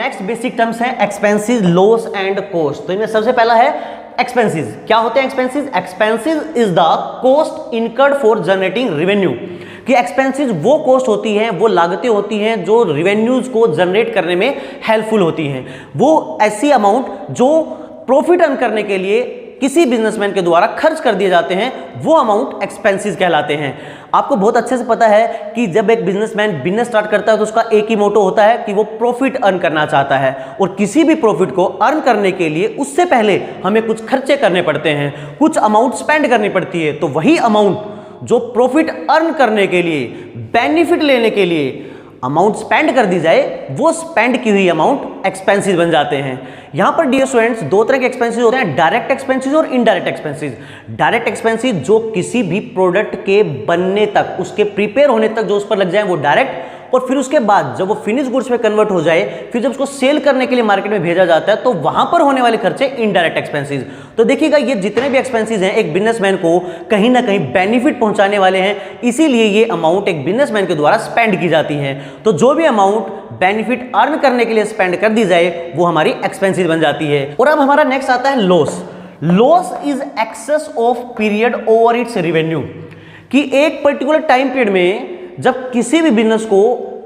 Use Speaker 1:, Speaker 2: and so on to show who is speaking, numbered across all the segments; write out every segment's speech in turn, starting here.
Speaker 1: Next basic terms है expenses, loss and cost. तो इनमें सबसे पहला है एक्सपेंसेस। क्या होते हैं expenses? Expenses is the cost incurred for generating revenue. कि एक्सपेंसेस वो कॉस्ट होती हैं, वो लागतें होती हैं जो रेवेन्यूज को जनरेट करने में हेल्पफुल होती हैं। वो ऐसी अमाउंट जो प्रॉफिट अर्न करने के लिए किसी बिजनेसमैन के द्वारा खर्च कर दिए जाते हैं, वो अमाउंट एक्सपेंसेस कहलाते हैं। आपको बहुत अच्छे से पता है कि जब एक बिजनेसमैन बिजनेस स्टार्ट करता है तो उसका एक ही मोटो होता है कि वो प्रॉफिट अर्न करना चाहता है, और किसी भी प्रॉफिट को अर्न करने के लिए उससे पहले हमें कुछ खर्चे करने पड़ते हैं, कुछ अमाउंट स्पेंड करनी पड़ती है। तो वही अमाउंट जो प्रॉफिट अर्न करने के लिए, बेनिफिट लेने के लिए अमाउंट स्पेंड कर दी जाए, वो स्पेंड की हुई अमाउंट एक्सपेंसेस बन जाते हैं। यहां पर डियर स्टूडेंट्स दो तरह के एक्सपेंसेस होते हैं, डायरेक्ट एक्सपेंसेस और इनडायरेक्ट एक्सपेंसेस। डायरेक्ट एक्सपेंसेस जो किसी भी प्रोडक्ट के बनने तक, उसके प्रिपेयर होने तक जो उस पर लग जाए वो डायरेक्ट, और फिर उसके बाद जब वो फिनिश गुड्स में कन्वर्ट हो जाए, फिर जब उसको सेल करने के लिए मार्केट में भेजा जाता है, तो वहां पर होने वाले खर्चे इनडायरेक्ट एक्सपेंसेस। तो देखिएगा ये जितने भी एक्सपेंसेस हैं एक बिजनेसमैन को कहीं ना कहीं बेनिफिट पहुंचाने वाले हैं, इसीलिए ये अमाउंट एक बिजनेसमैन के द्वारा स्पेंड की जाती है। तो जो भी अमाउंट बेनिफिट अर्न करने के लिए स्पेंड कर दी जाए वो हमारी एक्सपेंसेस बन जाती है। और अब हमारा नेक्स्ट आता है loss. Loss is excess of period over its revenue. कि एक पर्टिकुलर टाइम पीरियड में जब किसी भी बिजनेस को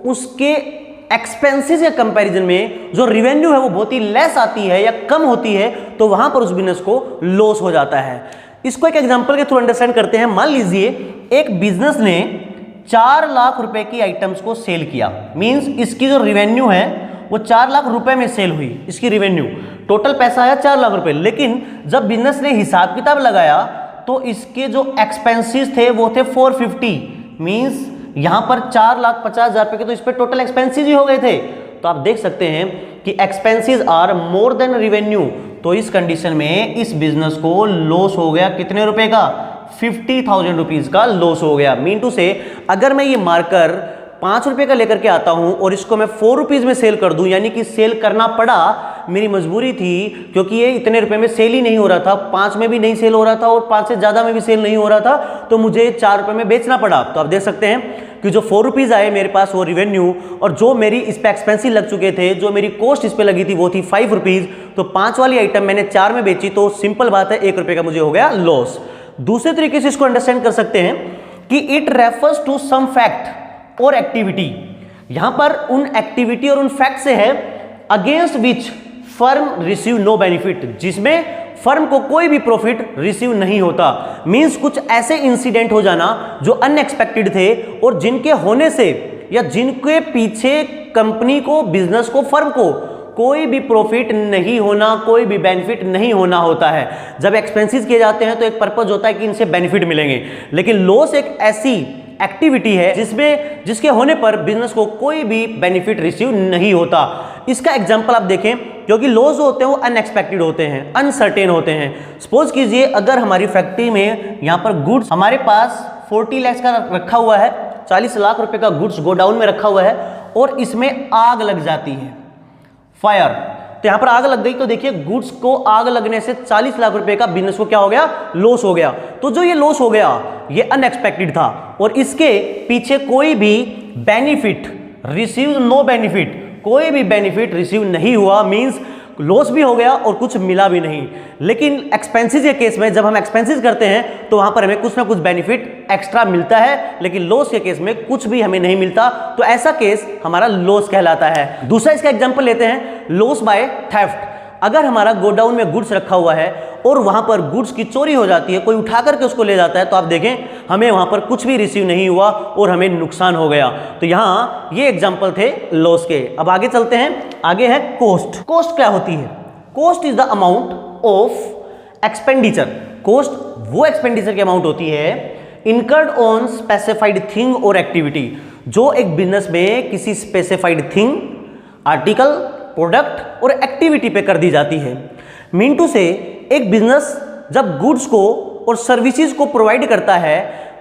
Speaker 1: उसके एक्सपेंसेस के कंपैरिजन में जो रेवेन्यू है वो बहुत ही लेस आती है या कम होती है, तो वहां पर उस बिजनेस को लॉस हो जाता है। इसको एक एग्जांपल के थ्रू अंडरस्टैंड करते हैं। मान लीजिए एक बिजनेस ने 4 लाख रुपए की आइटम्स को सेल किया, मींस इसकी जो रेवेन्यू है वो 4 लाख रुपए में सेल हुई, इसकी रेवेन्यू टोटल पैसा आया 4 लाख रुपए। लेकिन जब बिजनेस ने हिसाब किताब लगाया तो इसके जो एक्सपेंसेस थे वो थे 450, मींस यहां पर 4,50,000 रुपए के तो इस पे टोटल एक्सपेंसेस ही हो गए थे। तो आप देख सकते हैं कि expenses are more than revenue. तो इस कंडीशन में इस बिजनेस को लॉस हो गया कितने रुपए का? 50,000 रुपीज का लॉस हो गया। मीन टू से अगर मैं ये मार्कर 5 रुपए का लेकर के आता हूं और इसको मैं 4 रुपीज में सेल कर दूं, यानी कि सेल करना पड़ा, मेरी मजबूरी थी क्योंकि ये इतने रुपए में सेल ही नहीं हो रहा था, 5 में भी नहीं सेल हो रहा था और 5 से ज्यादा में भी सेल नहीं हो रहा था, तो मुझे 4 रुपए में बेचना पड़ा। तो आप देख सकते हैं कि जो 4 रुपीज आए मेरे पास वो रेवेन्यू, और जो मेरी इस पे एक्सपेंसिव लग चुके थे, जो मेरी कॉस्ट इस पे लगी थी वो थी 5 रुपीज। तो 5 वाली आइटम मैंने 4 में बेची, तो सिंपल बात है 1 रुपए का मुझे हो गया लॉस। दूसरे तरीके से इसको अंडरस्टैंड कर सकते हैं कि it refers to some fact और एक्टिविटी। यहां पर उन एक्टिविटी और उन फैक्ट से है against which firm receive no benefit, जिसमें फर्म को कोई भी प्रॉफिट रिसीव नहीं होता। मींस कुछ ऐसे इंसिडेंट हो जाना जो अनएक्सपेक्टेड थे और जिनके होने से या जिनके पीछे कंपनी को, बिजनेस को, फर्म को कोई भी प्रॉफिट नहीं होना, कोई भी बेनिफिट नहीं होना होता है। जब एक्सपेंसेस किए जाते हैं तो एक पर्पस होता है कि इनसे बेनिफिट मिलेंगे, लेकिन लॉस एक ऐसी एक्टिविटी है जिसके होने पर बिजनेस को कोई भी बेनिफिट रिसीव नहीं होता। इसका एग्जांपल आप देखें, क्योंकि लॉस होते हैं वो अनएक्सपेक्टेड होते हैं, अनसर्टेन होते हैं। सपोज कीजिए अगर हमारी फैक्ट्री में यहाँ पर गुड्स हमारे पास 40 लाख का रखा हुआ है, 40 लाख रुपए का गुड्स गोडाउन में रखा हुआ है, और इसमें आग लग जाती है, फायर। तो यहां पर आग लग गई, तो देखिए गुड्स को आग लगने से 40 लाख रुपए का बिजनेस को क्या हो गया? लॉस हो गया। तो जो ये लॉस हो गया ये अनएक्सपेक्टेड था, और इसके पीछे कोई भी बेनिफिट रिसीव, नो बेनिफिट, कोई भी बेनिफिट रिसीव नहीं हुआ। मींस लॉस भी हो गया और कुछ मिला भी नहीं। लेकिन एक्सपेंसेस के केस में जब हम एक्सपेंसेस करते हैं तो वहां पर हमें कुछ ना कुछ बेनिफिट एक्स्ट्रा मिलता है, लेकिन लॉस के केस में कुछ भी हमें नहीं मिलता, तो ऐसा केस हमारा लॉस कहलाता है। दूसरा इसका एग्जांपल लेते हैं, लॉस बाय थेफ्ट। अगर हमारा गोडाउन में गुड्स रखा हुआ है और वहां पर गुड्स की चोरी हो जाती है, कोई उठा करके उसको ले जाता है, तो आप देखें हमें वहां पर कुछ भी रिसीव नहीं हुआ और हमें नुकसान हो गया। तो यहां ये एग्जांपल थे लॉस के। अब आगे चलते हैं, आगे है कॉस्ट। कॉस्ट क्या होती है? Cost is the amount of expenditure. Cost वो एक्सपेंडिचर की अमाउंट होती है इनकर्ड ऑन स्पेसिफाइड थिंग और एक्टिविटी, जो एक बिजनेस में किसी स्पेसिफाइड थिंग, आर्टिकल, प्रोडक्ट और एक्टिविटी पे कर दी जाती है। मीन टू से एक बिजनेस जब गुड्स को और सर्विसेज को प्रोवाइड करता है,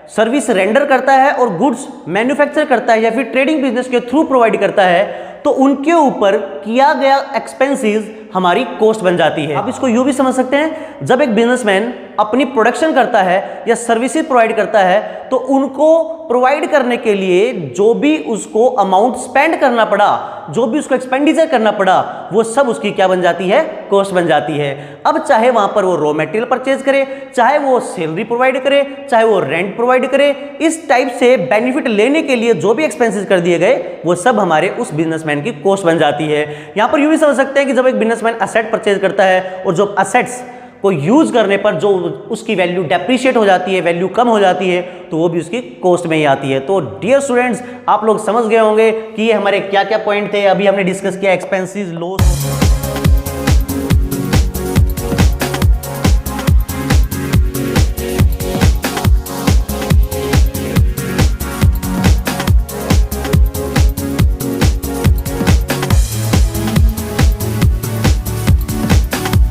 Speaker 1: सर्विस रेंडर करता है और गुड्स मैन्युफैक्चर करता है या फिर ट्रेडिंग बिजनेस के थ्रू प्रोवाइड करता है, तो उनके ऊपर किया गया एक्सपेंसेस हमारी कॉस्ट बन जाती है। आप इसको यूं भी समझ सकते हैं, जब एक बिजनेसमैन अपनी प्रोडक्शन करता है या सर्विसेज प्रोवाइड करता है, तो उनको प्रोवाइड करने के लिए जो भी उसको अमाउंट स्पेंड करना पड़ा, जो भी उसको एक्सपेंडिचर करना पड़ा, वो सब उसकी क्या बन जाती है, कॉस्ट बन जाती है। अब चाहे वहां पर वो रॉ मटेरियल परचेज करे, चाहे वो सैलरी प्रोवाइड करे, चाहे वो रेंट प्रोवाइड करे, इस टाइप से बेनिफिट लेने के लिए जो भी एक्सपेंसेस कर दिए गए वो सब हमारे उस बिजनेसमैन की कॉस्ट बन जाती है। यहां पर यूं भी समझ सकते हैं कि जब एक बिजनेसमैन असेट परचेज करता है और जो असेट्स को यूज करने पर जो उसकी वैल्यू डेप्रिशिएट हो जाती है, वैल्यू कम हो जाती है, तो वो भी उसकी कॉस्ट में ही आती है। तो डियर स्टूडेंट्स, आप लोग समझ गए होंगे कि ये हमारे क्या क्या पॉइंट थे। अभी हमने डिस्कस किया एक्सपेंसेस, लॉस।